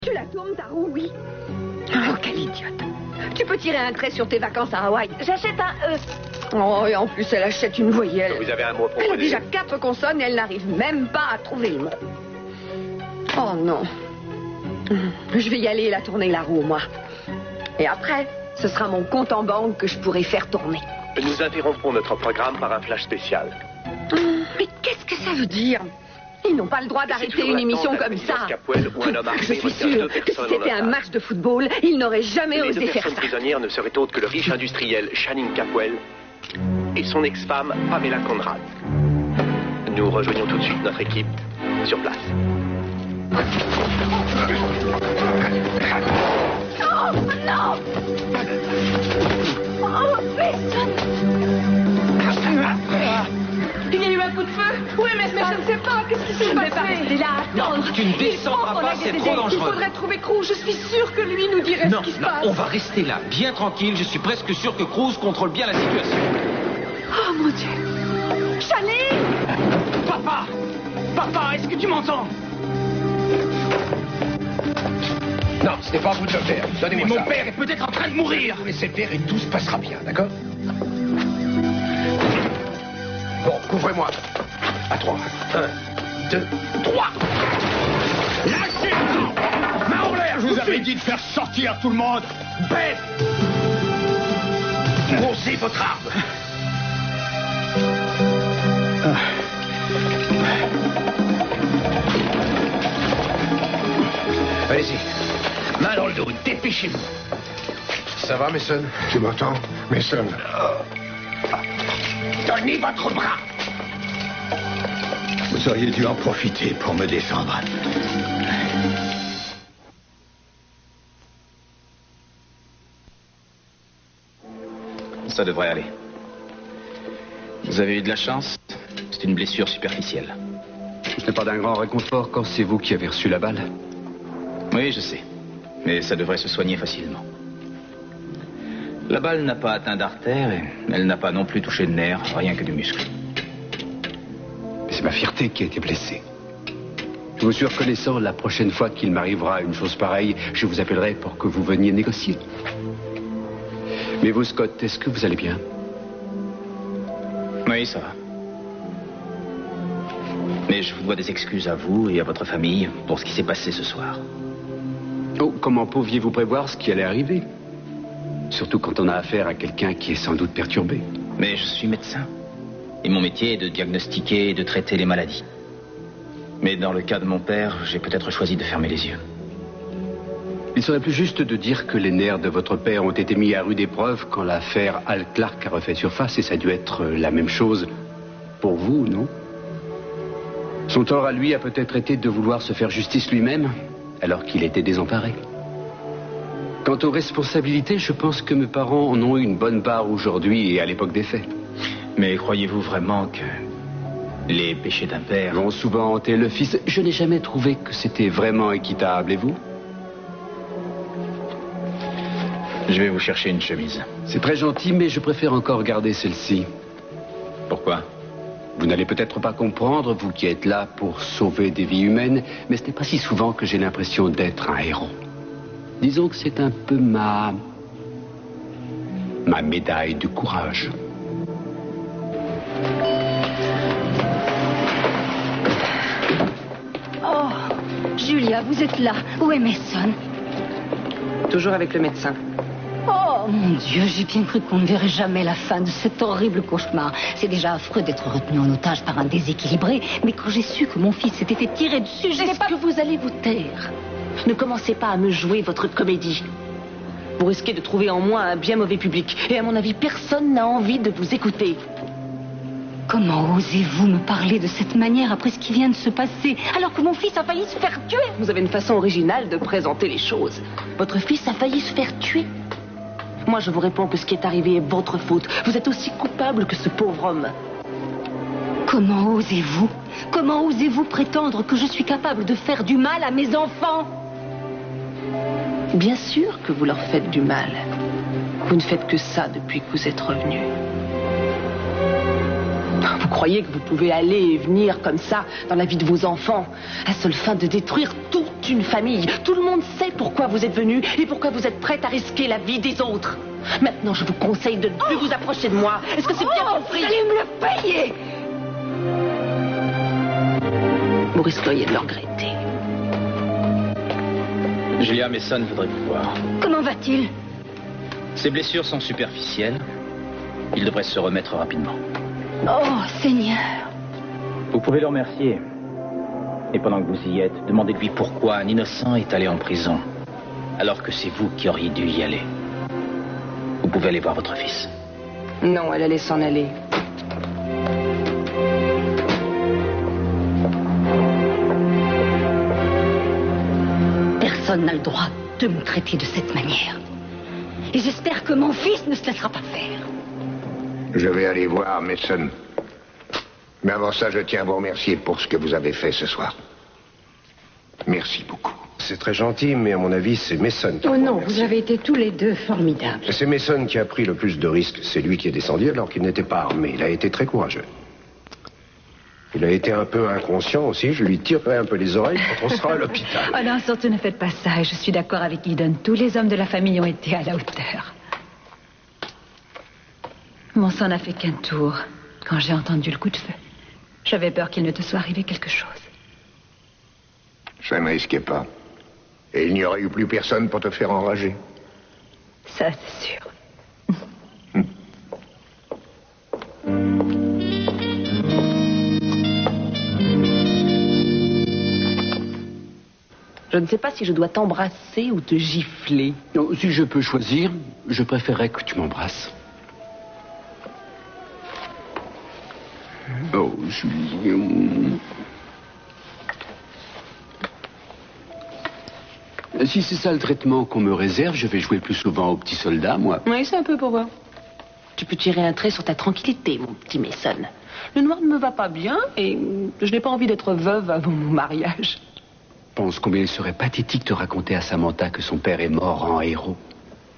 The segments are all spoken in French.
Tu la tournes, ta roue, oui. Oh, quelle idiote. Tu peux tirer un trait sur tes vacances à Hawaï. J'achète un E. Oh, et en plus, elle achète une voyelle. Vous avez un mot pour Elle a déjà 4 consonnes et elle n'arrive même pas à trouver le mot. Oh non. Je vais y aller et la tourner la roue, moi. Et après, ce sera mon compte en banque que je pourrai faire tourner. Nous interrompons notre programme par un flash spécial. Mais qu'est-ce que ça veut dire? Ils n'ont pas le droit d'arrêter une émission comme ça. Je suis sûre que si c'était un match de football, ils n'auraient jamais osé faire ça. Les 2 personnes prisonnières ne seraient autres que le riche industriel Channing Capwell et son ex-femme Pamela Conrad. Nous rejoignons tout de suite notre équipe sur place. Oh non! Oh, personne! Il y a eu un coup de feu? Oui, mais je ne sais pas. Qu'est-ce qui s'est passé? Il est là à attendre. Tu ne descendras pas, c'est trop dangereux. Il faudrait trouver Cruz. Je suis sûre que lui nous dirait ce qui se passe. On va rester là, bien tranquille. Je suis presque sûr que Cruz contrôle bien la situation. Oh, mon Dieu. Channing! Papa! Papa, est-ce que tu m'entends? Non, ce n'est pas à vous de le faire. Donnez-moi ça. Mon père est peut-être en train de mourir. Vous laissez faire et tout se passera bien, d'accord? Bon, couvrez-moi. À 3. 1, 2, 3. Lâchez le camp! Main en l'air, je vous avais dit de faire sortir tout le monde. Bête! Posez votre arme. Allez-y. Main dans le dos, dépêchez-vous. Ça va, Mason? Tu m'entends, Mason? Donnez votre bras. Vous auriez dû en profiter pour me défendre. Ça devrait aller. Vous avez eu de la chance. C'est une blessure superficielle. Ce n'est pas d'un grand réconfort quand c'est vous qui avez reçu la balle. Oui, je sais. Mais ça devrait se soigner facilement. La balle n'a pas atteint d'artère et elle n'a pas non plus touché de nerf, rien que du muscle. Mais c'est ma fierté qui a été blessée. Je vous suis reconnaissant, la prochaine fois qu'il m'arrivera une chose pareille, je vous appellerai pour que vous veniez négocier. Mais vous, Scott, est-ce que vous allez bien? Oui, ça va. Mais je vous dois des excuses à vous et à votre famille pour ce qui s'est passé ce soir. Oh, comment pouviez-vous prévoir ce qui allait arriver? Surtout quand on a affaire à quelqu'un qui est sans doute perturbé. Mais je suis médecin. Et mon métier est de diagnostiquer et de traiter les maladies. Mais dans le cas de mon père, j'ai peut-être choisi de fermer les yeux. Il serait plus juste de dire que les nerfs de votre père ont été mis à rude épreuve quand l'affaire Al Clark a refait surface, et ça a dû être la même chose pour vous, non? Son tort à lui a peut-être été de vouloir se faire justice lui-même, alors qu'il était désemparé. Quant aux responsabilités, je pense que mes parents en ont eu une bonne part aujourd'hui et à l'époque des faits. Mais croyez-vous vraiment que les péchés d'un père vont souvent hanter le fils? Je n'ai jamais trouvé que c'était vraiment équitable, et vous? Je vais vous chercher une chemise. C'est très gentil, mais je préfère encore garder celle-ci. Pourquoi? Vous n'allez peut-être pas comprendre, vous qui êtes là pour sauver des vies humaines, mais ce n'est pas si souvent que j'ai l'impression d'être un héros. Disons que c'est un peu ma médaille de courage. Oh, Julia, vous êtes là. Où est Mason? Toujours avec le médecin. Oh, mon Dieu, j'ai bien cru qu'on ne verrait jamais la fin de cet horrible cauchemar. C'est déjà affreux d'être retenu en otage par un déséquilibré, mais quand j'ai su que mon fils s'était fait tirer dessus, je n'ai pas... Est-ce que vous allez vous taire? Ne commencez pas à me jouer votre comédie. Vous risquez de trouver en moi un bien mauvais public. Et à mon avis, personne n'a envie de vous écouter. Comment osez-vous me parler de cette manière après ce qui vient de se passer, alors que mon fils a failli se faire tuer? Vous avez une façon originale de présenter les choses. Votre fils a failli se faire tuer. Moi, je vous réponds que ce qui est arrivé est votre faute. Vous êtes aussi coupable que ce pauvre homme. Comment osez-vous? Comment osez-vous prétendre que je suis capable de faire du mal à mes enfants? Bien sûr que vous leur faites du mal. Vous ne faites que ça depuis que vous êtes revenu. Vous croyez que vous pouvez aller et venir comme ça dans la vie de vos enfants, à seule fin de détruire toute une famille. Tout le monde sait pourquoi vous êtes venu et pourquoi vous êtes prête à risquer la vie des autres. Maintenant, je vous conseille de ne plus vous approcher de moi. Est-ce que c'est bien compris? Vous allez me le payer! Vous risqueriez de le regretter. Julia Mason voudrait vous voir. Comment va-t-il? Ses blessures sont superficielles. Il devrait se remettre rapidement. Oh, Seigneur! Vous pouvez le remercier. Et pendant que vous y êtes, demandez-lui pourquoi un innocent est allé en prison, alors que c'est vous qui auriez dû y aller. Vous pouvez aller voir votre fils. Non, elle allait s'en aller. Personne n'a le droit de me traiter de cette manière. Et j'espère que mon fils ne se laissera pas faire. Je vais aller voir Mason. Mais avant ça, je tiens à vous remercier pour ce que vous avez fait ce soir. Merci beaucoup. C'est très gentil, mais à mon avis, c'est Mason qui Oh vous non, remercie. vous avez été tous les deux formidables. C'est Mason qui a pris le plus de risques. C'est lui qui est descendu alors qu'il n'était pas armé. Il a été très courageux. Il a été un peu inconscient aussi. Je lui tirerai un peu les oreilles quand on sera à l'hôpital. Oh non, surtout ne faites pas ça. Et je suis d'accord avec Eden. Tous les hommes de la famille ont été à la hauteur. Mon sang n'a fait qu'un tour quand j'ai entendu le coup de feu. J'avais peur qu'il ne te soit arrivé quelque chose. Ça ne risquait pas. Et il n'y aurait eu plus personne pour te faire enrager. Ça, c'est sûr. Je ne sais pas si je dois t'embrasser ou te gifler. Non, si je peux choisir, je préférerais que tu m'embrasses. Oh, Julie. Si c'est ça le traitement qu'on me réserve, je vais jouer plus souvent au petit soldat, moi. Oui, c'est un peu pour voir. Tu peux tirer un trait sur ta tranquillité, mon petit Mason. Le noir ne me va pas bien et je n'ai pas envie d'être veuve avant mon mariage. Pense combien il serait pathétique de raconter à Samantha que son père est mort en héros.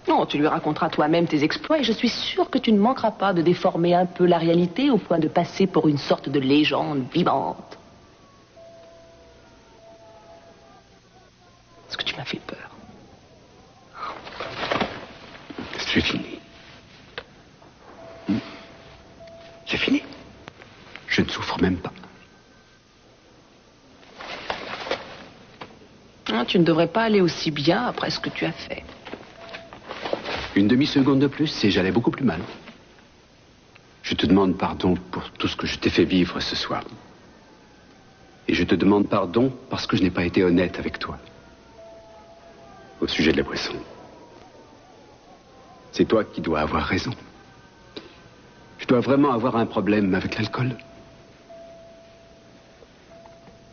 Non, tu lui raconteras toi-même tes exploits et je suis sûre que tu ne manqueras pas de déformer un peu la réalité au point de passer pour une sorte de légende vivante. Est-ce que tu m'as fait peur? C'est fini. C'est fini. Je ne souffre même pas. Ah, tu ne devrais pas aller aussi bien après ce que tu as fait. Une demi-seconde de plus et j'allais beaucoup plus mal. Je te demande pardon pour tout ce que je t'ai fait vivre ce soir. Et je te demande pardon parce que je n'ai pas été honnête avec toi. Au sujet de la boisson. C'est toi qui dois avoir raison. Je dois vraiment avoir un problème avec l'alcool.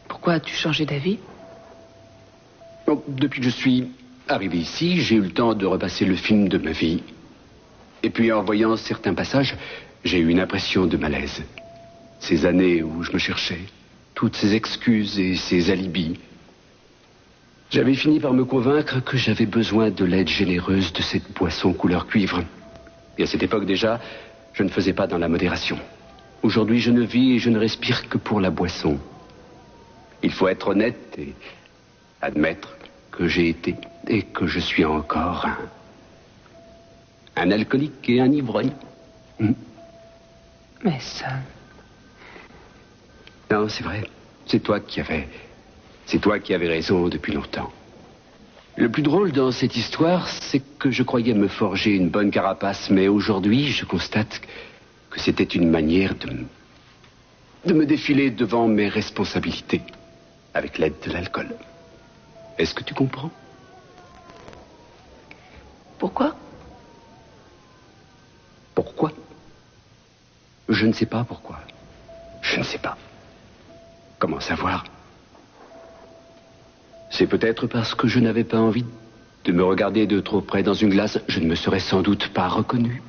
Pourquoi as-tu changé d'avis? Bon, depuis que je suis arrivé ici, j'ai eu le temps de repasser le film de ma vie. Et puis en voyant certains passages, j'ai eu une impression de malaise. Ces années où je me cherchais, toutes ces excuses et ces alibis. J'avais fini par me convaincre que j'avais besoin de l'aide généreuse de cette boisson couleur cuivre. Et à cette époque déjà, je ne faisais pas dans la modération. Aujourd'hui, je ne vis et je ne respire que pour la boisson. Il faut être honnête et admettre que j'ai été et que je suis encore un alcoolique et un ivrogne. Mais ça... Non, c'est vrai. C'est toi qui avais raison depuis longtemps. Le plus drôle dans cette histoire, c'est que je croyais me forger une bonne carapace, mais aujourd'hui, je constate que c'était une manière de me défiler devant mes responsabilités avec l'aide de l'alcool. Est-ce que tu comprends? Pourquoi? Pourquoi? Je ne sais pas pourquoi. Je ne sais pas. Comment savoir? C'est peut-être parce que je n'avais pas envie de me regarder de trop près dans une glace. Je ne me serais sans doute pas reconnu.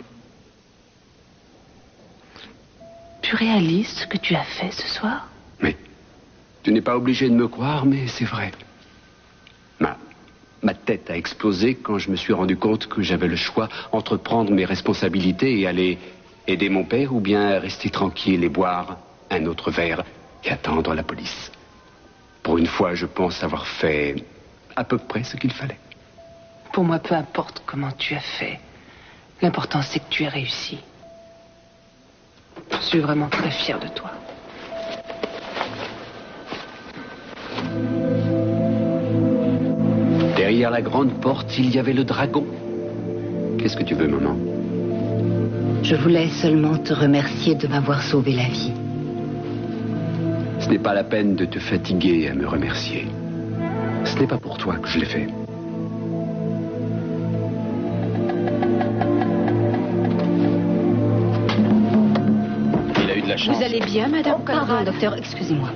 Tu réalises ce que tu as fait ce soir? Mais tu n'es pas obligé de me croire, mais c'est vrai. Ma tête a explosé quand je me suis rendu compte que j'avais le choix entre prendre mes responsabilités et aller Aider mon père ou bien rester tranquille et boire un autre verre et attendre la police. Pour une fois, je pense avoir fait à peu près ce qu'il fallait. Pour moi, peu importe comment tu as fait. L'important, c'est que tu aies réussi. Je suis vraiment très fière de toi. Derrière la grande porte, il y avait le dragon. Qu'est-ce que tu veux, maman? Je voulais seulement te remercier de m'avoir sauvé la vie. Ce n'est pas la peine de te fatiguer à me remercier. Ce n'est pas pour toi que je l'ai fait. Il a eu de la chance. Vous allez bien, Madame Conrad? Pardon, docteur, excusez-moi.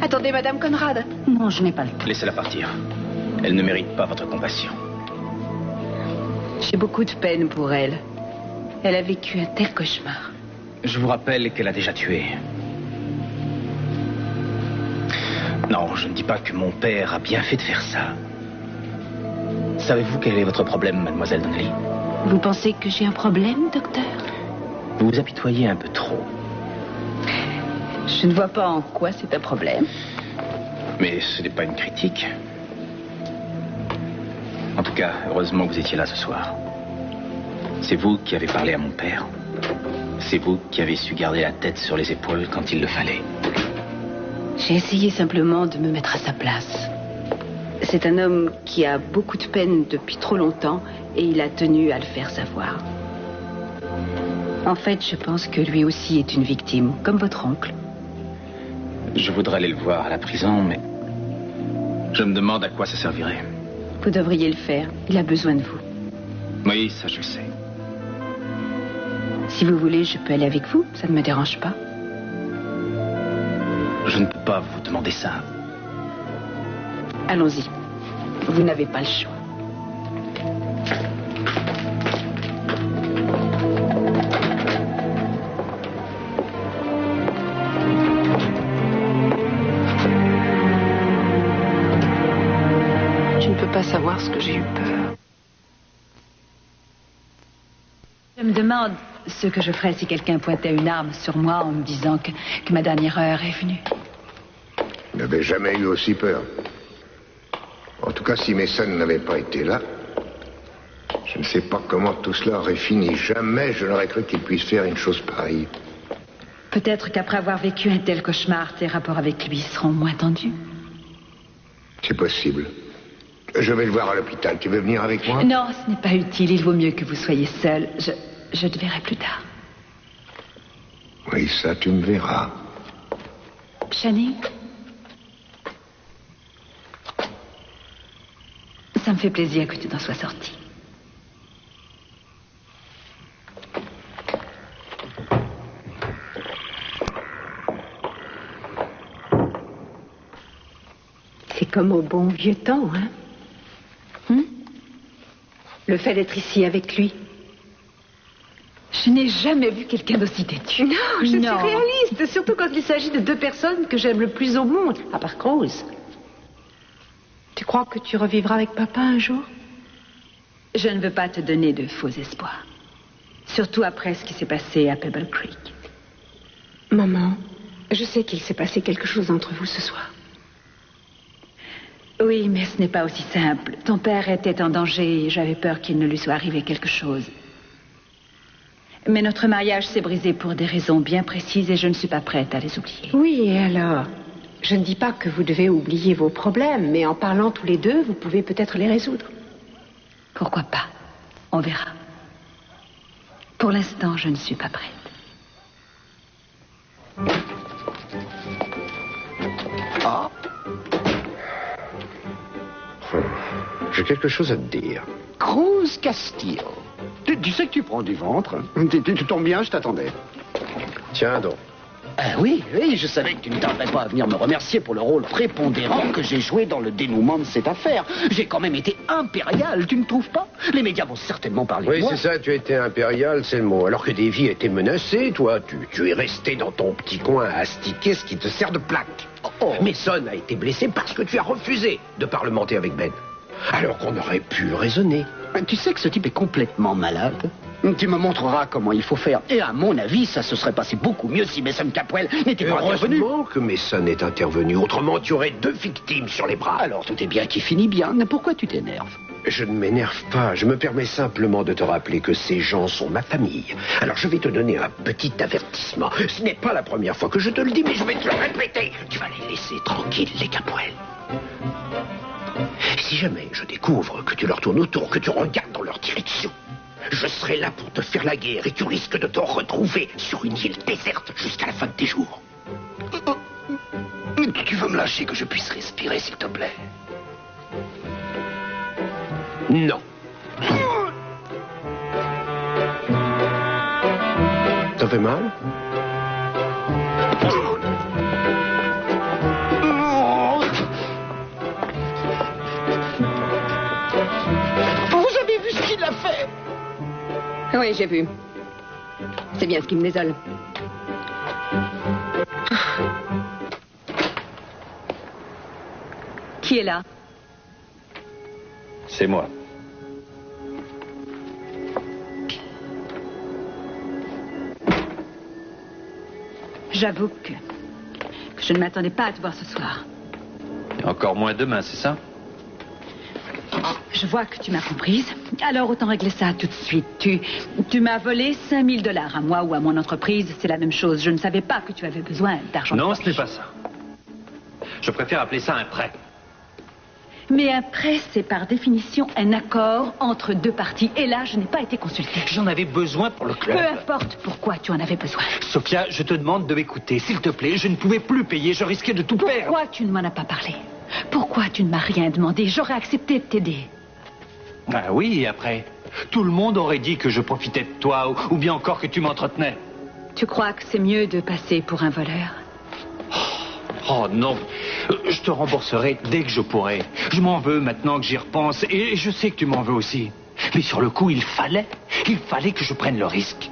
Attendez, Madame Conrad. Non, je n'ai pas le temps. Laissez-la partir. Elle ne mérite pas votre compassion. J'ai beaucoup de peine pour elle. Elle a vécu un tel cauchemar. Je vous rappelle qu'elle a déjà tué. Non, je ne dis pas que mon père a bien fait de faire ça. Savez-vous quel est votre problème, mademoiselle Donnelly? Vous pensez que j'ai un problème, docteur? Vous vous apitoyez un peu trop. Je ne vois pas en quoi c'est un problème. Mais ce n'est pas une critique. En tout cas, heureusement que vous étiez là ce soir. C'est vous qui avez parlé à mon père. C'est vous qui avez su garder la tête sur les épaules quand il le fallait. J'ai essayé simplement de me mettre à sa place. C'est un homme qui a beaucoup de peine depuis trop longtemps et il a tenu à le faire savoir. En fait, je pense que lui aussi est une victime, comme votre oncle. Je voudrais aller le voir à la prison, mais je me demande à quoi ça servirait. Vous devriez le faire. Il a besoin de vous. Oui, ça je sais. Si vous voulez, je peux aller avec vous. Ça ne me dérange pas. Je ne peux pas vous demander ça. Allons-y. Vous n'avez pas le choix. Tu ne peux pas savoir ce que j'ai eu peur. Je me demande ce que je ferais si quelqu'un pointait une arme sur moi en me disant que ma dernière heure est venue. Je n'avais jamais eu aussi peur. En tout cas, si Mason n'avait pas été là, je ne sais pas comment tout cela aurait fini. Jamais je n'aurais cru qu'il puisse faire une chose pareille. Peut-être qu'après avoir vécu un tel cauchemar, tes rapports avec lui seront moins tendus. C'est possible. Je vais le voir à l'hôpital. Tu veux venir avec moi? Non, ce n'est pas utile. Il vaut mieux que vous soyez seul. Je te verrai plus tard. Oui, ça, tu me verras. Channing? Ça me fait plaisir que tu t'en sois sorti. C'est comme au bon vieux temps, hein? Le fait d'être ici avec lui. Je n'ai jamais vu quelqu'un d'aussi têtu. Non, je suis réaliste, surtout quand il s'agit de deux personnes que j'aime le plus au monde, à part Rose. Tu crois que tu revivras avec papa un jour? Je ne veux pas te donner de faux espoirs. Surtout après ce qui s'est passé à Pebble Creek. Maman, je sais qu'il s'est passé quelque chose entre vous ce soir. Oui, mais ce n'est pas aussi simple. Ton père était en danger et j'avais peur qu'il ne lui soit arrivé quelque chose. Mais notre mariage s'est brisé pour des raisons bien précises et je ne suis pas prête à les oublier. Oui, et alors? Je ne dis pas que vous devez oublier vos problèmes, mais en parlant tous les deux, vous pouvez peut-être les résoudre. Pourquoi pas? On verra. Pour l'instant, je ne suis pas prête. Ah. J'ai quelque chose à te dire. Cruz Castillo. Tu sais que tu prends du ventre. Tu tombes bien, je t'attendais. Tiens donc. Oui, je savais que tu ne tarderais pas à venir me remercier pour le rôle prépondérant que j'ai joué dans le dénouement de cette affaire. J'ai quand même été impérial, tu ne trouves pas? Les médias vont certainement parler de Oui, moi. c'est ça, tu as été impérial, c'est le mot. Alors que des vies étaient menacées, toi, tu es resté dans ton petit coin à astiquer ce qui te sert de plaque. Oh. Mason a été blessé parce que tu as refusé de parlementer avec Ben. Alors qu'on aurait pu raisonner. Tu sais que ce type est complètement malade. Tu me montreras comment il faut faire. Et à mon avis, ça se serait passé beaucoup mieux si Mason Capwell n'était pas intervenu. Heureusement que Mason est intervenu. Autrement, tu aurais 2 victimes sur les bras. Alors tout est bien qui finit bien. Mais pourquoi tu t'énerves? Je ne m'énerve pas. Je me permets simplement de te rappeler que ces gens sont ma famille. Alors je vais te donner un petit avertissement. Ce n'est pas la première fois que je te le dis, mais je vais te le répéter. Tu vas les laisser tranquilles, les Capwell. Si jamais je découvre que tu leur tournes autour, que tu regardes dans leur direction, je serai là pour te faire la guerre et tu risques de te retrouver sur une île déserte jusqu'à la fin de tes jours. Tu veux me lâcher que je puisse respirer, s'il te plaît? Non. Ça fait mal? Vous avez vu ce qu'il a fait? Oui, j'ai vu. C'est bien ce qui me désole. Qui est là? C'est moi. J'avoue que je ne m'attendais pas à te voir ce soir. Et encore moins demain, c'est ça? Je vois que tu m'as comprise. Alors autant régler ça tout de suite. Tu m'as volé 5 000 $ à moi ou à mon entreprise. C'est la même chose. Je ne savais pas que tu avais besoin d'argent. Non, ce n'est pas ça. Je préfère appeler ça un prêt. Mais un prêt, c'est par définition un accord entre 2 parties. Et là, je n'ai pas été consultée. J'en avais besoin pour le club. Peu importe pourquoi tu en avais besoin. Sophia, je te demande de m'écouter, s'il te plaît. Je ne pouvais plus payer, je risquais de tout perdre. Pourquoi tu ne m'en as pas parlé? Pourquoi tu ne m'as rien demandé? J'aurais accepté de t'aider. Ah oui, et après, tout le monde aurait dit que je profitais de toi ou bien encore que tu m'entretenais. Tu crois que c'est mieux de passer pour un voleur? Oh non, je te rembourserai dès que je pourrai. Je m'en veux maintenant que j'y repense et je sais que tu m'en veux aussi. Mais sur le coup, il fallait que je prenne le risque.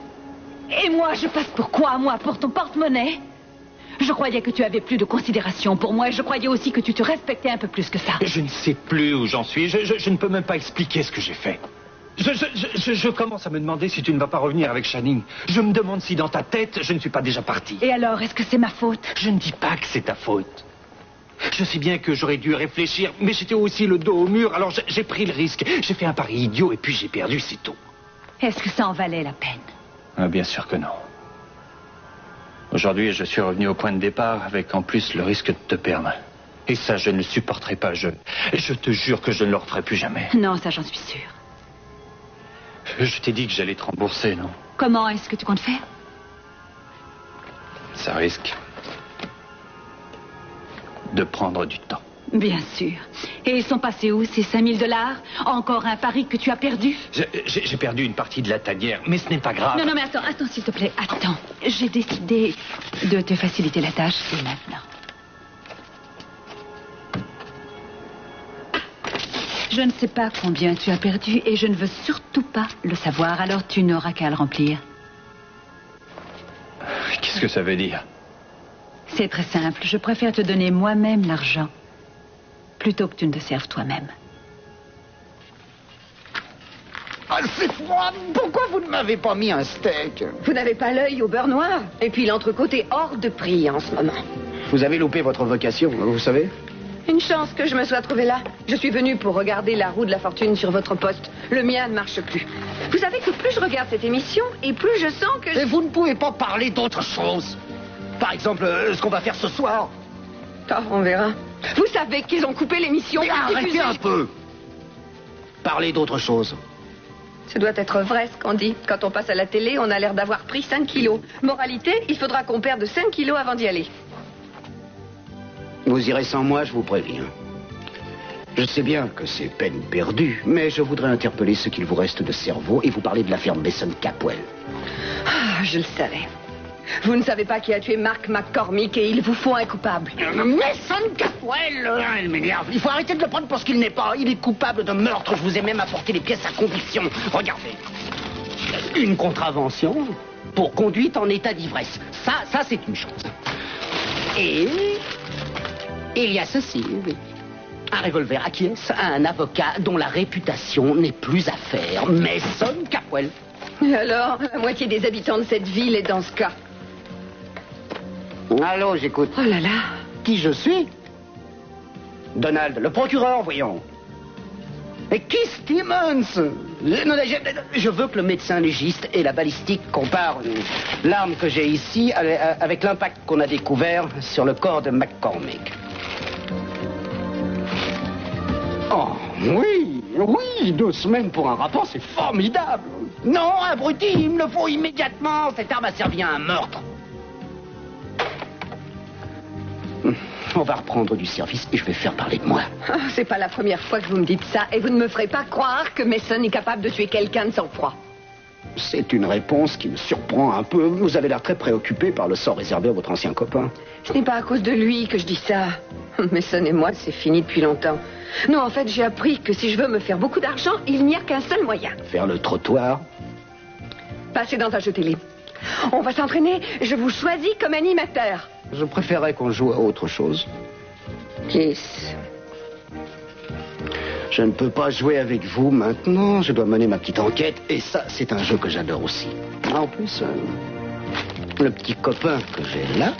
Et moi, je passe pour quoi, moi? Pour ton porte-monnaie? Je croyais que tu avais plus de considération pour moi et je croyais aussi que tu te respectais un peu plus que ça. Je ne sais plus où j'en suis. Je ne peux même pas expliquer ce que j'ai fait. Je commence à me demander si tu ne vas pas revenir avec Channing. Je me demande si dans ta tête, je ne suis pas déjà parti. Et alors, est-ce que c'est ma faute? Je ne dis pas que c'est ta faute. Je sais bien que j'aurais dû réfléchir, mais j'étais aussi le dos au mur, alors j'ai pris le risque. J'ai fait un pari idiot et puis j'ai perdu, c'est tout. Est-ce que ça en valait la peine? Ah, bien sûr que non. Aujourd'hui, je suis revenu au point de départ avec en plus le risque de te perdre. Et ça, je ne le supporterai pas. Je te jure que je ne le referai plus jamais. Non, ça, j'en suis sûre. Je t'ai dit que j'allais te rembourser, non? Comment est-ce que tu comptes faire? Ça risque de prendre du temps. Bien sûr. Et ils sont passés où, ces 5 000 $? Encore un pari que tu as perdu? J'ai perdu une partie de la tanière, mais ce n'est pas grave. Non, mais attends, s'il te plaît, attends. J'ai décidé de te faciliter la tâche, et maintenant. Je ne sais pas combien tu as perdu, et je ne veux surtout pas le savoir, alors tu n'auras qu'à le remplir. Qu'est-ce que ça veut dire? C'est très simple. Je préfère te donner moi-même l'argent plutôt que tu ne te serves toi-même. Ah, c'est froid. Pourquoi vous ne m'avez pas mis un steak? Vous n'avez pas l'œil au beurre noir? Et puis l'entrecôte est hors de prix en ce moment. Vous avez loupé votre vocation, vous savez? Une chance que je me sois trouvée là. Je suis venue pour regarder la roue de la fortune sur votre poste. Le mien ne marche plus. Vous savez que plus je regarde cette émission, et plus je sens que... Et vous ne pouvez pas parler d'autre chose? Par exemple, ce qu'on va faire ce soir? Oh, on verra. Vous savez qu'ils ont coupé l'émission. Arrêtez un peu. Parlez d'autre chose. Ça doit être vrai ce qu'on dit. Quand on passe à la télé, on a l'air d'avoir pris 5 kilos. Moralité, il faudra qu'on perde 5 kilos avant d'y aller. Vous irez sans moi, je vous préviens. Je sais bien que c'est peine perdue, mais je voudrais interpeller ce qu'il vous reste de cerveau et vous parler de l'affaire Mason Capwell. Ah, je le savais. Vous ne savez pas qui a tué Mark McCormick et il vous faut un coupable. Mason Capwell, elle m'énerve. Il faut arrêter de le prendre pour ce qu'il n'est pas. Il est coupable de meurtre. Je vous ai même apporté les pièces à conviction. Regardez. Une contravention pour conduite en état d'ivresse. Ça c'est une chose. Et il y a ceci. Un revolver à qui est-ce? À un avocat dont la réputation n'est plus à faire. Mason Capwell. Et alors, la moitié des habitants de cette ville est dans ce cas. Allô, j'écoute. Oh là là. Qui je suis? Donald, le procureur, voyons. Et qui Stevens? Non, je veux que le médecin légiste et la balistique comparent l'arme que j'ai ici avec l'impact qu'on a découvert sur le corps de McCormick. Oh, oui, oui, 2 semaines pour un rapport, c'est formidable. Non, abruti, il me le faut immédiatement. Cette arme a servi à un meurtre. On va reprendre du service et je vais faire parler de moi. Oh, c'est pas la première fois que vous me dites ça et vous ne me ferez pas croire que Mason est capable de tuer quelqu'un de sang-froid. C'est une réponse qui me surprend un peu. Vous avez l'air très préoccupé par le sort réservé à votre ancien copain. Ce n'est pas à cause de lui que je dis ça. Mason et moi, c'est fini depuis longtemps. Non, en fait, j'ai appris que si je veux me faire beaucoup d'argent, il n'y a qu'un seul moyen. Faire le trottoir. Passer dans un jeu télé. On va s'entraîner. Je vous choisis comme animateur. Je préférerais qu'on joue à autre chose. Kiss. Je ne peux pas jouer avec vous maintenant. Je dois mener ma petite enquête. Et ça, c'est un jeu que j'adore aussi. En plus, le petit copain que j'ai là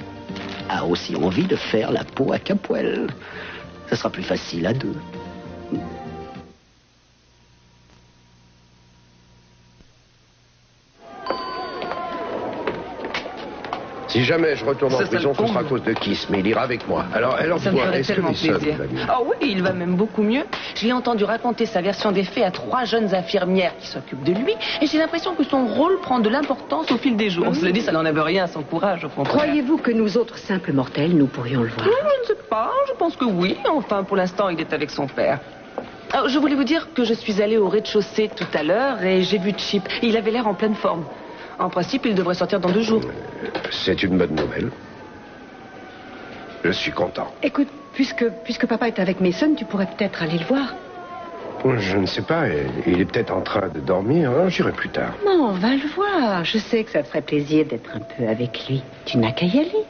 a aussi envie de faire la peau à Capwell. Ça sera plus facile à 2. Si jamais je retourne en prison, ce sera à cause de Kiss, mais il ira avec moi. Alors Ça me dis-moi, ferait est-ce que tellement Mason plaisir. va mieux? Oh oui, il va même beaucoup mieux. Je l'ai entendu raconter sa version des faits à 3 jeunes infirmières qui s'occupent de lui, et j'ai l'impression que son rôle prend de l'importance au fil des jours. Cela dit, ça n'enlève rien à son courage, au contraire. Croyez-vous que nous autres simples mortels, nous pourrions le voir? Je ne sais pas, je pense que oui. Enfin, pour l'instant, il est avec son père. Alors, je voulais vous dire que je suis allée au rez-de-chaussée tout à l'heure et j'ai vu Chip. Il avait l'air en pleine forme. En principe, il devrait sortir dans 2 jours. C'est une bonne nouvelle. Je suis content. Écoute, puisque papa est avec Mason, tu pourrais peut-être aller le voir. Je ne sais pas, il est peut-être en train de dormir. Hein, j'irai plus tard. Non, va le voir. Je sais que ça te ferait plaisir d'être un peu avec lui. Tu n'as qu'à y aller.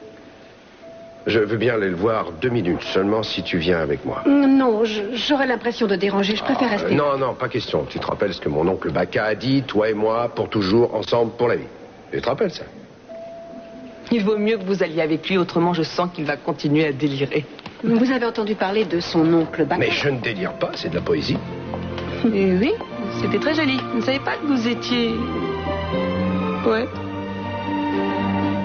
Je veux bien aller le voir 2 minutes seulement si tu viens avec moi. Non, j'aurais l'impression de déranger. Je préfère rester. Non, pas question. Tu te rappelles ce que mon oncle Baca a dit, toi et moi, pour toujours, ensemble, pour la vie. Tu te rappelles ça? Il vaut mieux que vous alliez avec lui, autrement je sens qu'il va continuer à délirer. Vous avez entendu parler de son oncle Baca? Mais je ne délire pas, c'est de la poésie. Et oui, c'était très joli. Je ne savais pas que vous étiez... poète.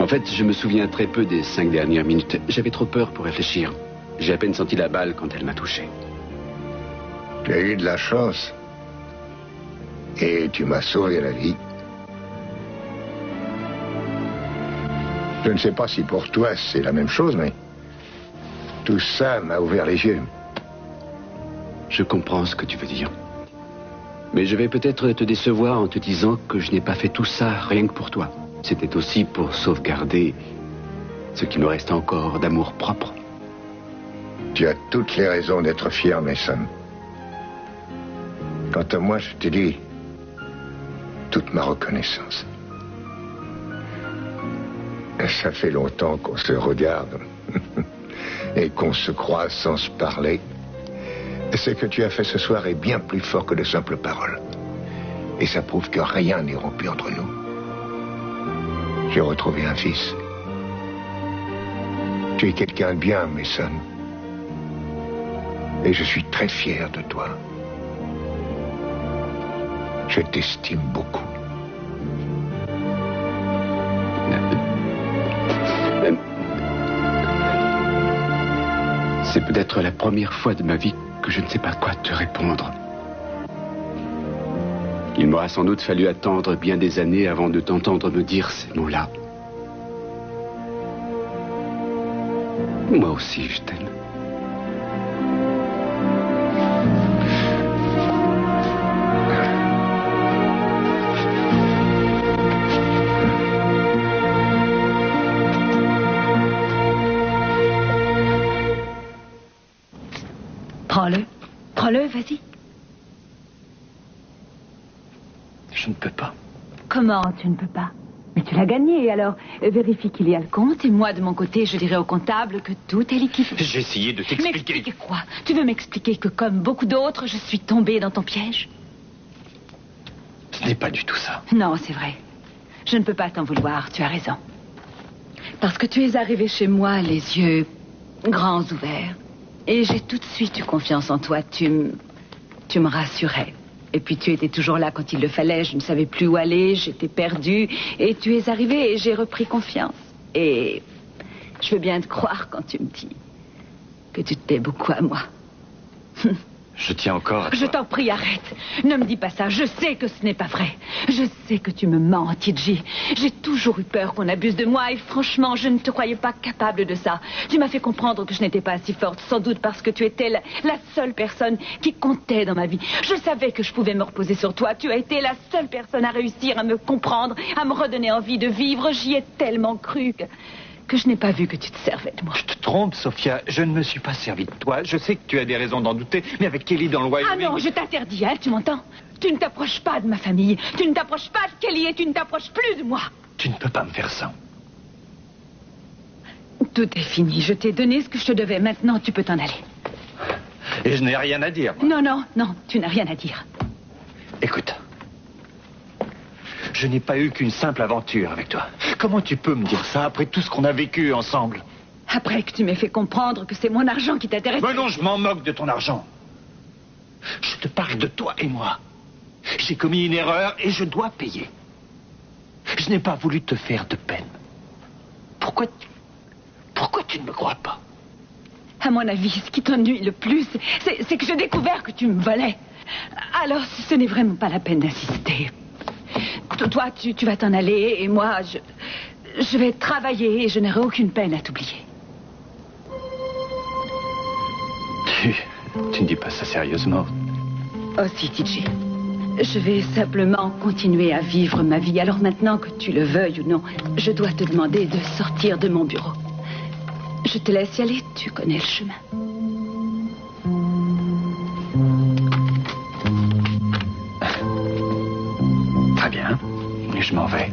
En fait, je me souviens très peu des 5 dernières minutes. J'avais trop peur pour réfléchir. J'ai à peine senti la balle quand elle m'a touché. Tu as eu de la chance. Et tu m'as sauvé la vie. Je ne sais pas si pour toi c'est la même chose, mais tout ça m'a ouvert les yeux. Je comprends ce que tu veux dire. Mais je vais peut-être te décevoir en te disant que je n'ai pas fait tout ça rien que pour toi. C'était aussi pour sauvegarder ce qui me reste encore d'amour propre. Tu as toutes les raisons d'être fier, Mason. Quant à moi, je te dis toute ma reconnaissance. Ça fait longtemps qu'on se regarde et qu'on se croise sans se parler. Ce que tu as fait ce soir est bien plus fort que de simples paroles. Et ça prouve que rien n'est rompu entre nous. J'ai retrouvé un fils. Tu es quelqu'un de bien, Mason. Et je suis très fier de toi. Je t'estime beaucoup. C'est peut-être la première fois de ma vie que je ne sais pas quoi te répondre. Il m'aura sans doute fallu attendre bien des années avant de t'entendre me dire ces mots-là. Moi aussi, je t'aime. Prends-le, vas-y. Je ne peux pas. Comment tu ne peux pas? Mais tu l'as gagné, alors vérifie qu'il y a le compte et moi, de mon côté, je dirai au comptable que tout est liquide. J'ai essayé de t'expliquer. M'expliquer quoi? Tu veux m'expliquer que, comme beaucoup d'autres, je suis tombée dans ton piège? Ce n'est pas du tout ça. Non, c'est vrai. Je ne peux pas t'en vouloir, tu as raison. Parce que tu es arrivé chez moi, les yeux grands ouverts. Et j'ai tout de suite eu confiance en toi. Tu me rassurais. Et puis tu étais toujours là quand il le fallait. Je ne savais plus où aller, j'étais perdue. Et tu es arrivé et j'ai repris confiance. Et je veux bien te croire quand tu me dis que tu te tais beaucoup à moi. Je tiens encore à toi. Je t'en prie, arrête. Ne me dis pas ça. Je sais que ce n'est pas vrai. Je sais que tu me mens, Tidji. J'ai toujours eu peur qu'on abuse de moi et franchement, je ne te croyais pas capable de ça. Tu m'as fait comprendre que je n'étais pas assez forte, sans doute parce que tu étais la seule personne qui comptait dans ma vie. Je savais que je pouvais me reposer sur toi. Tu as été la seule personne à réussir à me comprendre, à me redonner envie de vivre. J'y ai tellement cru que je n'ai pas vu que tu te servais de moi. Je te trompe, Sophia. Je ne me suis pas servi de toi. Je sais que tu as des raisons d'en douter, mais avec Kelly dans le Wyoming... Ah non, je t'interdis, hein, tu m'entends? Tu ne t'approches pas de ma famille. Tu ne t'approches pas de Kelly et tu ne t'approches plus de moi. Tu ne peux pas me faire ça. Tout est fini. Je t'ai donné ce que je te devais. Maintenant, tu peux t'en aller. Et je n'ai rien à dire. Moi. Non, tu n'as rien à dire. Écoute. Je n'ai pas eu qu'une simple aventure avec toi. Comment tu peux me dire ça après tout ce qu'on a vécu ensemble? Après que tu m'aies fait comprendre que c'est mon argent qui t'intéresse... Mais non, je m'en moque de ton argent. Je te parle de toi et moi. J'ai commis une erreur et je dois payer. Je n'ai pas voulu te faire de peine. Pourquoi tu ne me crois pas? À mon avis, ce qui t'ennuie le plus, c'est que j'ai découvert que tu me volais. Alors, ce n'est vraiment pas la peine d'insister. Toi, tu vas t'en aller et moi, je vais travailler et je n'aurai aucune peine à t'oublier. Tu ne dis pas ça sérieusement? Oh si, Tidji. Je vais simplement continuer à vivre ma vie. Alors maintenant, que tu le veuilles ou non, je dois te demander de sortir de mon bureau. Je te laisse y aller, tu connais le chemin. Très bien, je m'en vais.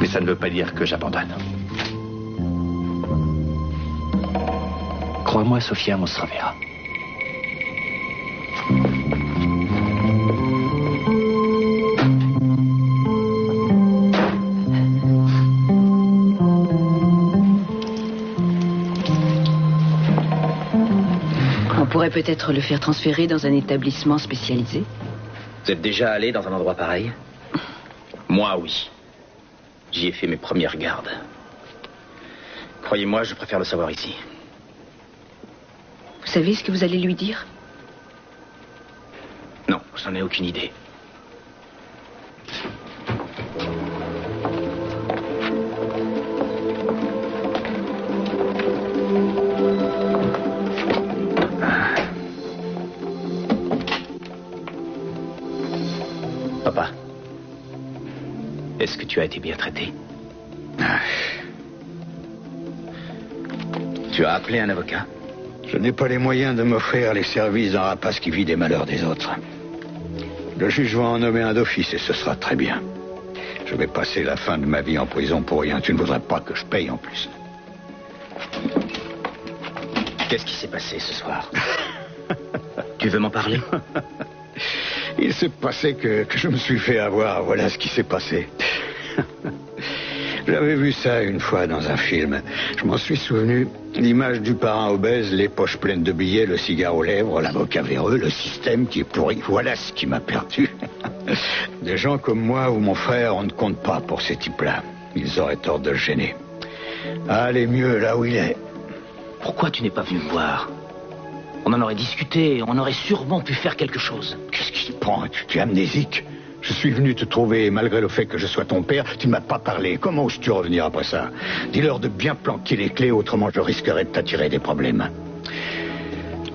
Mais ça ne veut pas dire que j'abandonne. Crois-moi, Sophia, on se reverra. On pourrait peut-être le faire transférer dans un établissement spécialisé. Vous êtes déjà allé dans un endroit pareil? Moi, oui. J'y ai fait mes premières gardes. Croyez-moi, je préfère le savoir ici. Vous savez ce que vous allez lui dire? Non, j'en ai aucune idée. Papa, est-ce que tu as été bien traité? Tu as appelé un avocat? Je n'ai pas les moyens de m'offrir les services d'un rapace qui vit des malheurs des autres. Le juge va en nommer un d'office et ce sera très bien. Je vais passer la fin de ma vie en prison pour rien. Tu ne voudrais pas que je paye en plus. Qu'est-ce qui s'est passé ce soir? Tu veux m'en parler? Il s'est passé que je me suis fait avoir. Voilà ce qui s'est passé. J'avais vu ça une fois dans un film. Je m'en suis souvenu. L'image du parrain obèse, les poches pleines de billets, le cigare aux lèvres, l'avocat véreux, le système qui est pourri. Voilà ce qui m'a perdu. Des gens comme moi ou mon frère, on ne compte pas pour ces types-là. Ils auraient tort de le gêner. Allez mieux là où il est. Pourquoi tu n'es pas venu me voir? On en aurait discuté, on aurait sûrement pu faire quelque chose. Qu'est-ce qui te prend? Tu es amnésique. Je suis venu te trouver, malgré le fait que je sois ton père, tu ne m'as pas parlé. Comment oses-tu revenir après ça? Dis-leur de bien planquer les clés, autrement je risquerais de t'attirer des problèmes.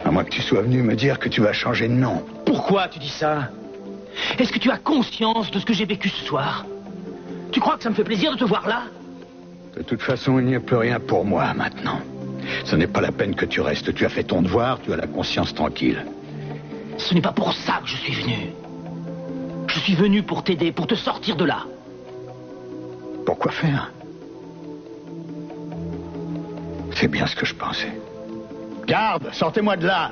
À moins que tu sois venu me dire que tu vas changer de nom. Pourquoi tu dis ça? Est-ce que tu as conscience de ce que j'ai vécu ce soir? Tu crois que ça me fait plaisir de te voir là? De toute façon, il n'y a plus rien pour moi maintenant. Ce n'est pas la peine que tu restes. Tu as fait ton devoir, tu as la conscience tranquille. Ce n'est pas pour ça que je suis venu. Je suis venu pour t'aider, pour te sortir de là. Pourquoi faire? C'est bien ce que je pensais. Garde, sortez-moi de là!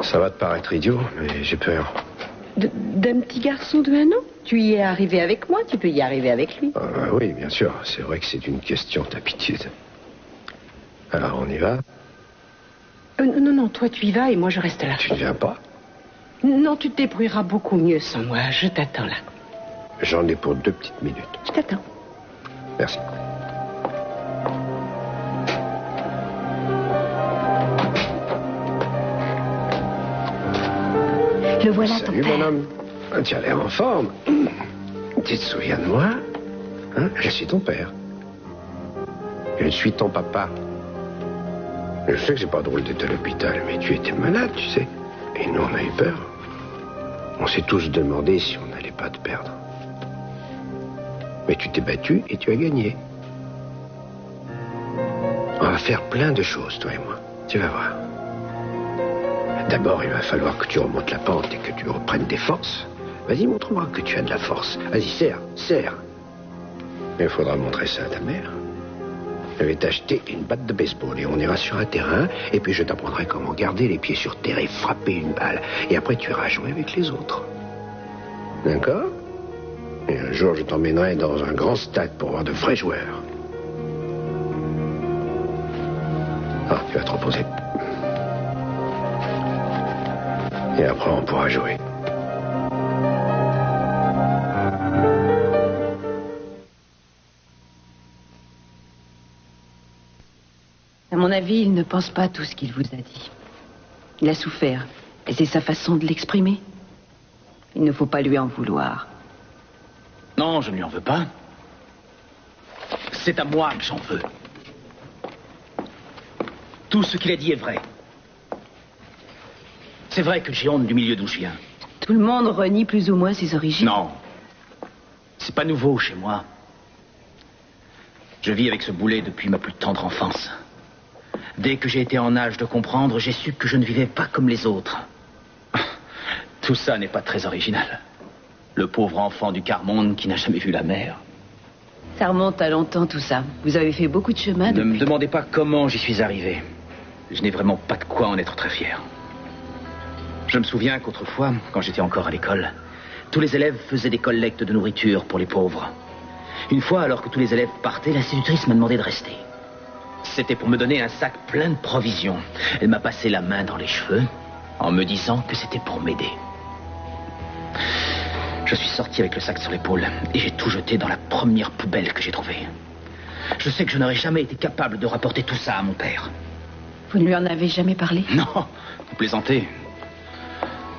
Ça va te paraître idiot, mais j'ai peur. D'un petit garçon de 1 an? Tu y es arrivé avec moi, tu peux y arriver avec lui. Oui, bien sûr. C'est vrai que c'est une question d'habitude. Alors, on y va? Non, toi tu y vas et moi je reste là. Tu ne viens pas? Non, tu te débrouilleras beaucoup mieux sans moi. Je t'attends là. J'en ai pour 2 petites minutes. Je t'attends. Merci. Le voilà, Salut, ton père. mon homme. Tu as l'air en forme. Tu te souviens de moi? Hein? Je suis ton père. Je suis ton papa. Je sais que c'est pas drôle d'être à l'hôpital, mais tu étais malade, tu sais. Et nous, on a eu peur. On s'est tous demandé si on n'allait pas te perdre. Mais tu t'es battu et tu as gagné. On va faire plein de choses, toi et moi. Tu vas voir. D'abord, il va falloir que tu remontes la pente et que tu reprennes des forces. Vas-y, montre-moi que tu as de la force. Vas-y, serre. Mais il faudra montrer ça à ta mère. Je vais t'acheter une batte de baseball et on ira sur un terrain et puis je t'apprendrai comment garder les pieds sur terre et frapper une balle. Et après, tu iras jouer avec les autres. D'accord? Et un jour, je t'emmènerai dans un grand stade pour voir de vrais joueurs. Ah, tu vas te reposer. Et après, on pourra jouer. À mon avis, il ne pense pas tout ce qu'il vous a dit. Il a souffert, et c'est sa façon de l'exprimer. Il ne faut pas lui en vouloir. Non, je ne lui en veux pas. C'est à moi que j'en veux. Tout ce qu'il a dit est vrai. C'est vrai que j'ai honte du milieu d'où je viens. Tout le monde renie plus ou moins ses origines. Non. C'est pas nouveau chez moi. Je vis avec ce boulet depuis ma plus tendre enfance. Dès que j'ai été en âge de comprendre, j'ai su que je ne vivais pas comme les autres. Tout ça n'est pas très original. Le pauvre enfant du quart-monde qui n'a jamais vu la mer. Ça remonte à longtemps tout ça. Vous avez fait beaucoup de chemin Ne me demandez pas comment j'y suis arrivé. Je n'ai vraiment pas de quoi en être très fier. Je me souviens qu'autrefois, quand j'étais encore à l'école, tous les élèves faisaient des collectes de nourriture pour les pauvres. Une fois, alors que tous les élèves partaient, l'institutrice m'a demandé de rester. C'était pour me donner un sac plein de provisions. Elle m'a passé la main dans les cheveux en me disant que c'était pour m'aider. Je suis sorti avec le sac sur l'épaule et j'ai tout jeté dans la première poubelle que j'ai trouvée. Je sais que je n'aurais jamais été capable de rapporter tout ça à mon père. Vous ne lui en avez jamais parlé? Non, vous plaisantez.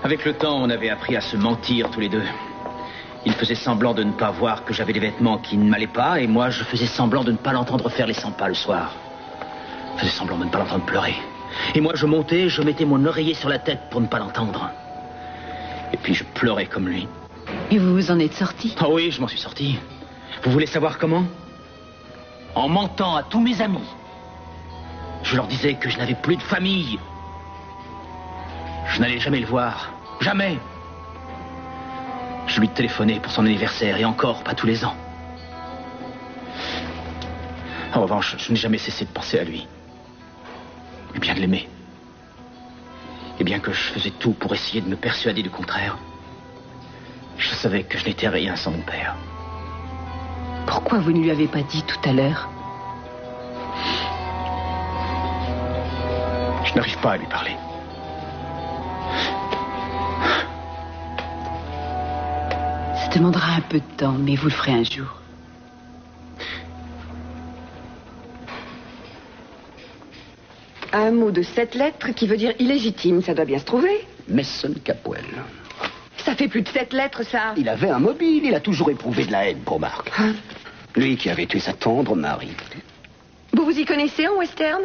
Avec le temps, on avait appris à se mentir tous les deux. Il faisait semblant de ne pas voir que j'avais des vêtements qui ne m'allaient pas, et moi, je faisais semblant de ne pas l'entendre faire les 100 pas le soir. Je faisais semblant de ne pas l'entendre pleurer. Et moi, je montais, je mettais mon oreiller sur la tête pour ne pas l'entendre. Et puis, je pleurais comme lui. Et vous vous en êtes sorti? Ah oui, je m'en suis sorti. Vous voulez savoir comment? En mentant à tous mes amis. Je leur disais que je n'avais plus de famille. Je n'allais jamais le voir. Jamais. Je lui téléphonais pour son anniversaire et encore pas tous les ans. En revanche, je n'ai jamais cessé de penser à lui. Et bien de l'aimer. Et bien que je faisais tout pour essayer de me persuader du contraire, je savais que je n'étais rien sans mon père. Pourquoi vous ne lui avez pas dit tout à l'heure? Je n'arrive pas à lui parler. Ça demandera un peu de temps, mais vous le ferez un jour. Un mot de 7 lettres qui veut dire illégitime, ça doit bien se trouver. Mason Capwell. Ça fait plus de 7 lettres, ça. Il avait un mobile, il a toujours éprouvé de la haine pour Marc. Hein? Lui qui avait tué sa tendre Marie. Vous vous y connaissez en western?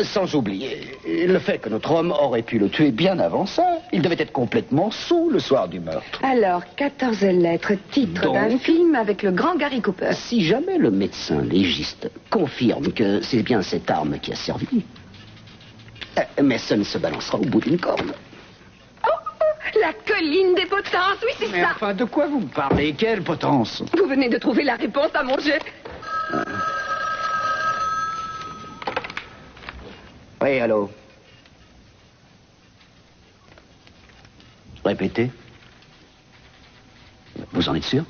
Sans oublier le fait que notre homme aurait pu le tuer bien avant ça. Il devait être complètement saoul le soir du meurtre. Alors, 14 lettres, titre Donc, d'un film avec le grand Gary Cooper. Si jamais le médecin légiste confirme que c'est bien cette arme qui a servi, Mason se balancera au bout d'une corde. La colline des potences, oui, c'est Mais ça. enfin, de quoi vous me parlez? Quelle potence? Vous venez de trouver la réponse à mon jeu. Oui, allô? Répétez. Vous en êtes sûr?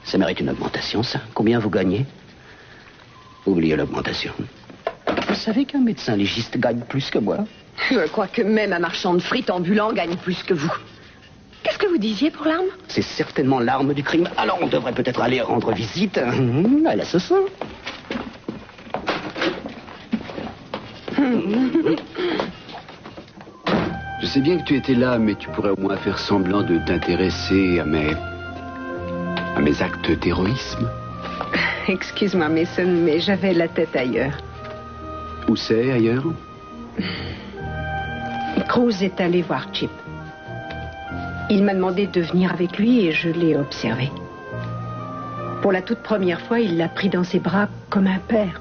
Ça mérite une augmentation, ça. Combien vous gagnez? Oubliez l'augmentation. Vous savez qu'un médecin légiste gagne plus que moi? Je crois que même un marchand de frites ambulant gagne plus que vous. Qu'est-ce que vous disiez pour l'arme? C'est certainement l'arme du crime. Alors on devrait peut-être aller rendre visite à l'assassin. Je sais bien que tu étais là, mais tu pourrais au moins faire semblant de t'intéresser à mes actes d'héroïsme. Excuse-moi, Mason, mais j'avais la tête ailleurs. Où c'est, ailleurs? Cruz est allé voir Chip. Il m'a demandé de venir avec lui et je l'ai observé. Pour la toute première fois, il l'a pris dans ses bras comme un père.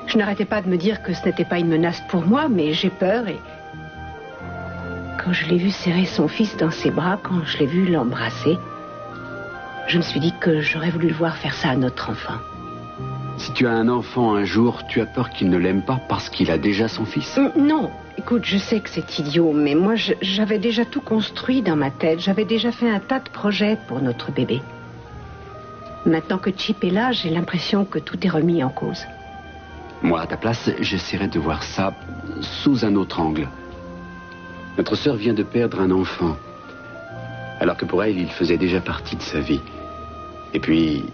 Je n'arrêtais pas de me dire que ce n'était pas une menace pour moi, mais j'ai peur et... Quand je l'ai vu serrer son fils dans ses bras, quand je l'ai vu l'embrasser, je me suis dit que j'aurais voulu le voir faire ça à notre enfant. Si tu as un enfant un jour, tu as peur qu'il ne l'aime pas parce qu'il a déjà son fils? Non, écoute, je sais que c'est idiot, mais moi, j'avais déjà tout construit dans ma tête. J'avais déjà fait un tas de projets pour notre bébé. Maintenant que Chip est là, j'ai l'impression que tout est remis en cause. Moi, à ta place, j'essaierai de voir ça sous un autre angle. Notre sœur vient de perdre un enfant, alors que pour elle, il faisait déjà partie de sa vie. Et puis,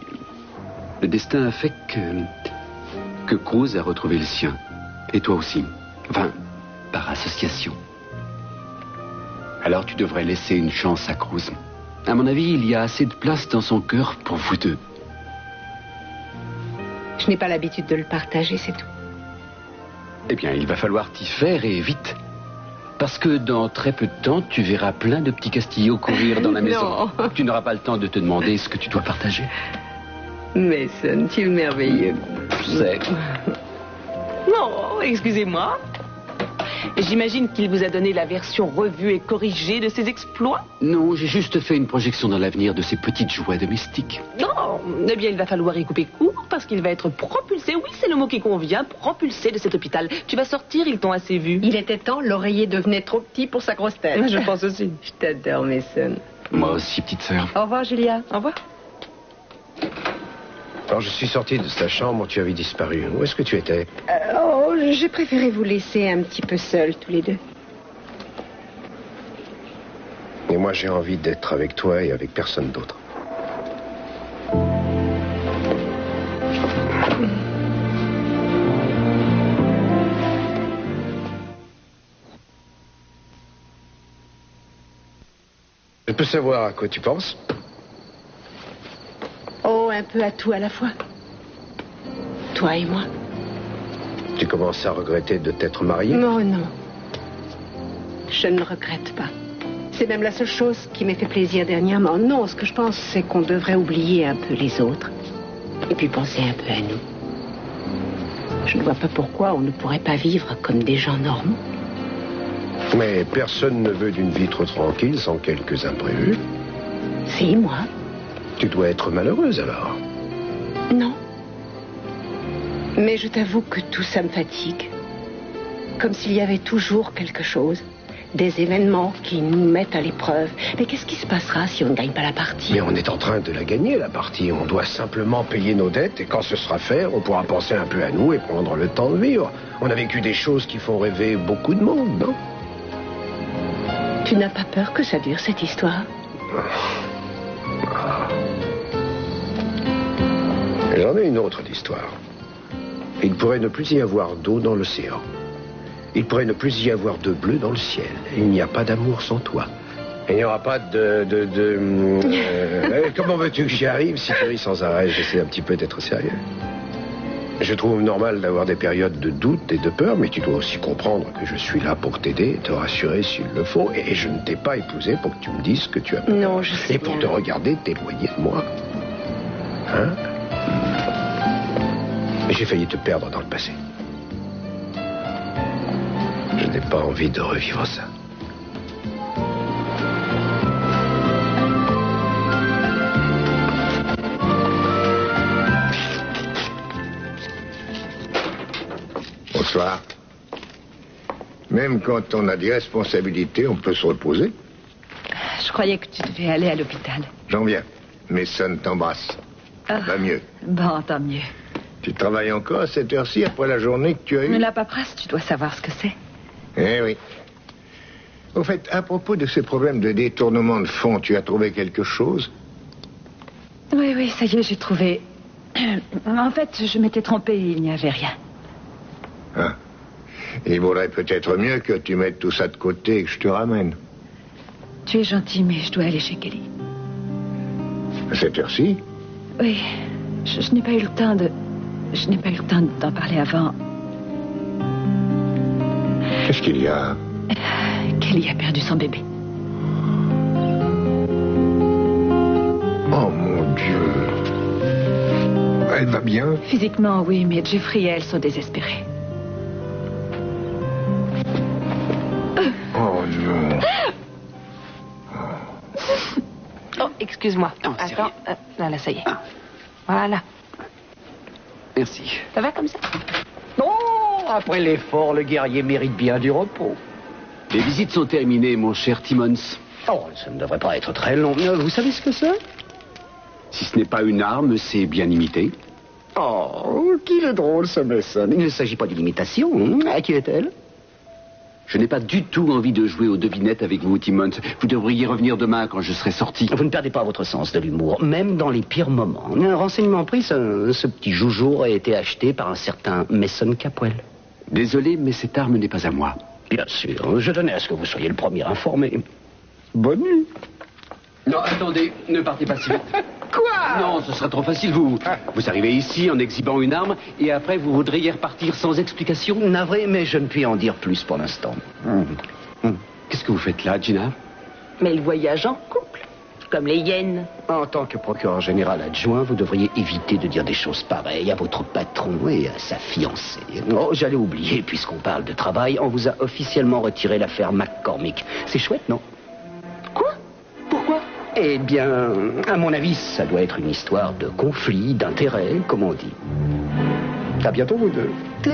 le destin a fait que Cruz a retrouvé le sien. Et toi aussi. Enfin, par association. Alors tu devrais laisser une chance à Cruz. À mon avis, il y a assez de place dans son cœur pour vous deux. Je n'ai pas l'habitude de le partager, c'est tout. Eh bien, il va falloir t'y faire et vite. Parce que dans très peu de temps, tu verras plein de petits Castillots courir dans la maison. Tu n'auras pas le temps de te demander ce que tu dois partager. Mason, tu es merveilleux. Je sais. Non, excusez-moi. J'imagine qu'il vous a donné la version revue et corrigée de ses exploits. Non, j'ai juste fait une projection dans l'avenir de ces petites joies domestiques. Non, eh bien, il va falloir y couper court parce qu'il va être propulsé. Oui, c'est le mot qui convient, propulsé de cet hôpital. Tu vas sortir, ils t'ont assez vu. Il était temps, l'oreiller devenait trop petit pour sa grosse tête. Je pense aussi. Je t'adore, Mason. Moi aussi, petite sœur. Au revoir, Julia. Au revoir. Quand je suis sorti de ta chambre, tu avais disparu. Où est-ce que tu étais? J'ai préféré vous laisser un petit peu seuls, tous les deux. Et moi, j'ai envie d'être avec toi et avec personne d'autre. Je peux savoir à quoi tu penses? Oh, un peu à tout à la fois. Toi et moi. Tu commences à regretter de t'être marié? Non, non. Je ne le regrette pas. C'est même la seule chose qui m'ait fait plaisir dernièrement. Non, ce que je pense, c'est qu'on devrait oublier un peu les autres. Et puis penser un peu à nous. Je ne vois pas pourquoi on ne pourrait pas vivre comme des gens normaux. Mais personne ne veut d'une vie trop tranquille sans quelques imprévus. Si, moi. Tu dois être malheureuse alors. Non. Mais je t'avoue que tout ça me fatigue. Comme s'il y avait toujours quelque chose. Des événements qui nous mettent à l'épreuve. Mais qu'est-ce qui se passera si on ne gagne pas la partie? Mais on est en train de la gagner, la partie. On doit simplement payer nos dettes et quand ce sera fait, on pourra penser un peu à nous et prendre le temps de vivre. On a vécu des choses qui font rêver beaucoup de monde, non? Tu n'as pas peur que ça dure, cette histoire? J'en ai une autre d'histoire. Il pourrait ne plus y avoir d'eau dans l'océan. Il pourrait ne plus y avoir de bleu dans le ciel. Il n'y a pas d'amour sans toi. Il n'y aura pas comment veux-tu que j'y arrive si tu ris sans arrêt? J'essaie un petit peu d'être sérieux. Je trouve normal d'avoir des périodes de doute et de peur, mais tu dois aussi comprendre que je suis là pour t'aider, te rassurer s'il le faut. Et je ne t'ai pas épousé pour que tu me dises que tu as peur. Non, je sais Et pour bien. te regarder t'éloigner de moi. Hein? J'ai failli te perdre dans le passé. Je n'ai pas envie de revivre ça. Bonsoir. Même quand on a des responsabilités, on peut se reposer. Je croyais que tu devais aller à l'hôpital. J'en viens. Mason t'embrasse. Va mieux. Bon, tant mieux. Tu travailles encore à cette heure-ci après la journée que tu as eue? La paperasse, tu dois savoir ce que c'est. Eh oui. Au fait, à propos de ce problème de détournement de fonds, tu as trouvé quelque chose? Oui, ça y est, j'ai trouvé. En fait, je m'étais trompée, il n'y avait rien. Ah. Il vaudrait peut-être mieux que tu mettes tout ça de côté et que je te ramène. Tu es gentil, mais je dois aller chez Kelly. À cette heure-ci? Oui, je n'ai pas eu le temps de... Je n'ai pas eu le temps d'en parler avant. Qu'est-ce qu'il y a? Kelly a perdu son bébé. Oh mon Dieu. Elle va bien? Physiquement, oui, mais Jeffrey et elle sont désespérés. Oh non. Oh, excuse-moi. Attends, là, ça y est. Voilà. Merci. Ça va comme ça? Oh, après l'effort, le guerrier mérite bien du repos. Les visites sont terminées, mon cher Timmons. Oh, ça ne devrait pas être très long. Vous savez ce que c'est? Si ce n'est pas une arme, c'est bien imité. Oh, qu'il est drôle, ce Mason. Il ne s'agit pas d'une imitation. À qui est-elle? Je n'ai pas du tout envie de jouer aux devinettes avec vous, Timmons. Vous devriez revenir demain quand je serai sorti. Vous ne perdez pas votre sens de l'humour, même dans les pires moments. Un renseignement pris, ce petit joujou a été acheté par un certain Mason Capwell. Désolé, mais cette arme n'est pas à moi. Bien sûr, je tenais à ce que vous soyez le premier informé. Bonne nuit. Non, attendez, ne partez pas si vite. Quoi? Non, ce sera trop facile. Vous arrivez ici en exhibant une arme et après vous voudriez repartir sans explication. Navré, mais je ne puis en dire plus pour l'instant. Qu'est-ce que vous faites là, Gina? Mais le voyage en couple, comme les hyènes. En tant que procureur général adjoint, vous devriez éviter de dire des choses pareilles à votre patron et à sa fiancée. Oh, j'allais oublier, puisqu'on parle de travail, on vous a officiellement retiré l'affaire McCormick. C'est chouette, non? Quoi? Pourquoi? Eh bien, à mon avis, ça doit être une histoire de conflit, d'intérêt, comme on dit. À bientôt, vous deux. Tout.